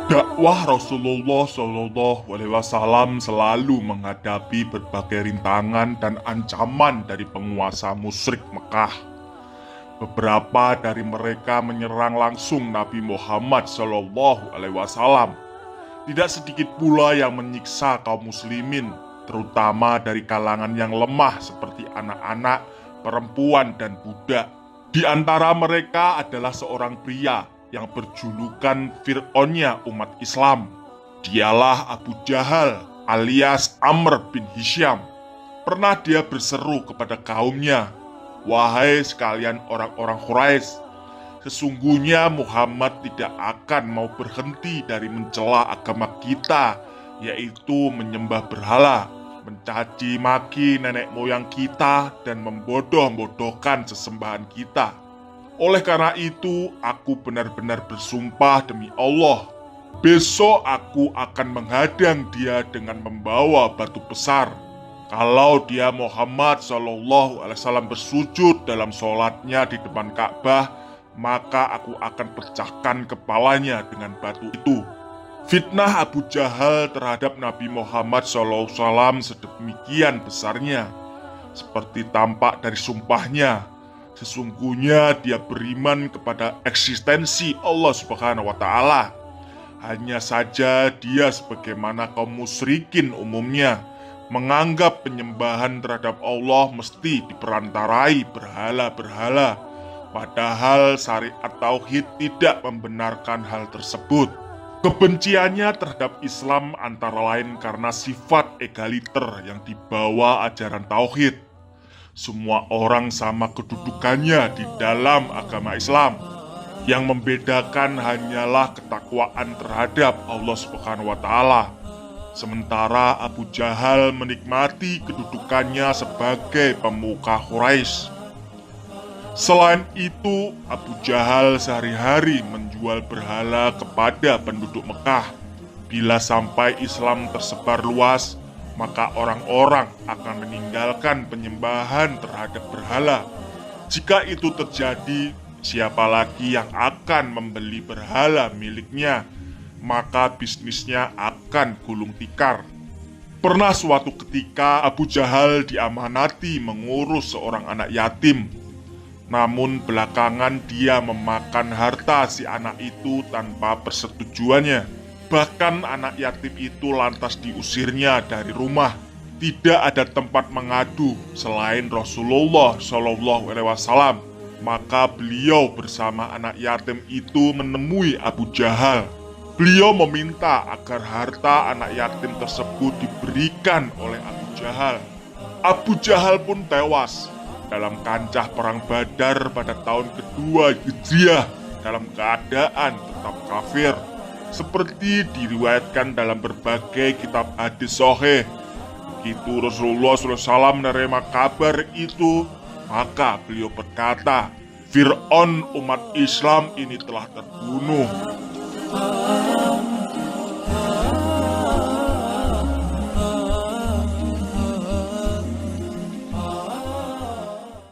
Dakwah Rasulullah Shallallahu Alaihi Wasallam selalu menghadapi berbagai rintangan dan ancaman dari penguasa musyrik Mekah. Beberapa dari mereka menyerang langsung Nabi Muhammad Shallallahu Alaihi Wasallam. Tidak sedikit pula yang menyiksa kaum muslimin, terutama dari kalangan yang lemah seperti anak-anak, perempuan, dan budak. Di antara mereka adalah seorang pria yang berjulukan Fir'aunnya umat Islam. Dialah Abu Jahal alias Amr bin Hisham. Pernah dia berseru kepada kaumnya, "Wahai sekalian orang-orang Quraisy, sesungguhnya Muhammad tidak akan mau berhenti dari mencela agama kita, yaitu menyembah berhala, mencaci maki nenek moyang kita, dan membodoh-bodohkan sesembahan kita. Oleh karena itu, aku benar-benar bersumpah demi Allah, besok aku akan menghadang dia dengan membawa batu besar. Kalau dia Muhammad SAW bersujud dalam sholatnya di depan Ka'bah, maka aku akan pecahkan kepalanya dengan batu itu." Fitnah Abu Jahal terhadap Nabi Muhammad SAW sedemikian besarnya, seperti tampak dari sumpahnya. Sesungguhnya dia beriman kepada eksistensi Allah Subhanahu wa Ta'ala. Hanya saja dia sebagaimana kaum musyrikin umumnya menganggap penyembahan terhadap Allah mesti diperantarai berhala-berhala, padahal syariat tauhid tidak membenarkan hal tersebut. Kebenciannya terhadap Islam antara lain karena sifat egaliter yang dibawa ajaran tauhid. Semua orang sama kedudukannya di dalam agama Islam. Yang membedakan hanyalah ketakwaan terhadap Allah Subhanahu wa Ta'ala. Sementara Abu Jahal menikmati kedudukannya sebagai pemuka Quraisy. Selain itu, Abu Jahal sehari-hari menjual berhala kepada penduduk Mekah. Bila sampai Islam tersebar luas, maka orang-orang akan meninggalkan penyembahan terhadap berhala. Jika itu terjadi, siapa lagi yang akan membeli berhala miliknya? Maka bisnisnya akan gulung tikar. Pernah suatu ketika Abu Jahal diamanati mengurus seorang anak yatim. Namun belakangan dia memakan harta si anak itu tanpa persetujuannya. Bahkan anak yatim itu lantas diusirnya dari rumah. Tidak ada tempat mengadu selain Rasulullah SAW. Maka beliau bersama anak yatim itu menemui Abu Jahal. Beliau meminta agar harta anak yatim tersebut diberikan oleh Abu Jahal. Abu Jahal pun tewas dalam kancah perang Badar pada tahun kedua Hijriah dalam keadaan tetap kafir. Seperti diriwayatkan dalam berbagai kitab hadis sahih. Begitu Rasulullah SAW menerima kabar itu, maka beliau berkata, "Fir'aun umat Islam ini telah terbunuh."